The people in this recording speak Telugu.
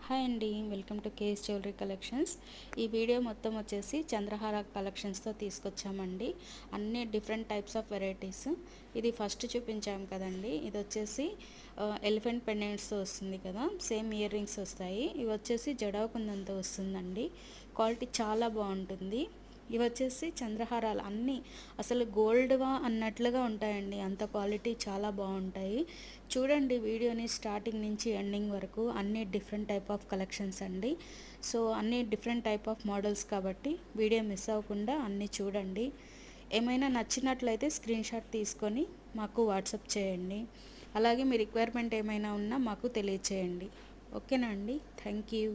హాయ్ అండి, welcome to KS jewellery collections. ఈ వీడియో మొత్తం వచ్చేసి చంద్రహార కలెక్షన్స్తో తీసుకొచ్చామండి. అన్ని డిఫరెంట్ టైప్స్ ఆఫ్ వెరైటీస్. ఇది ఫస్ట్ చూపించాము కదండి, ఇది వచ్చేసి ఎలిఫెంట్ పెండెంట్స్తో వస్తుంది కదా, సేమ్ ఇయర్ రింగ్స్ వస్తాయి. ఇవి వచ్చేసి జడావు కుందంతో వస్తుందండి. క్వాలిటీ చాలా బాగుంటుంది. ఇవి వచ్చేసి చంద్రహారాలు అన్నీ అసలు గోల్డ్వా అన్నట్లుగా ఉంటాయండి. అంత క్వాలిటీ చాలా బాగుంటాయి. చూడండి వీడియోని స్టార్టింగ్ నుంచి ఎండింగ్ వరకు. అన్ని డిఫరెంట్ టైప్ ఆఫ్ కలెక్షన్స్ అండి. సో అన్ని డిఫరెంట్ టైప్ ఆఫ్ మోడల్స్ కాబట్టి వీడియో మిస్ అవ్వకుండా అన్నీ చూడండి. ఏమైనా నచ్చినట్లయితే స్క్రీన్ షాట్ తీసుకొని మాకు వాట్సాప్ చేయండి. అలాగే మీ రిక్వైర్మెంట్ ఏమైనా ఉన్నా మాకు తెలియచేయండి. ఓకేనా అండి? Thank you.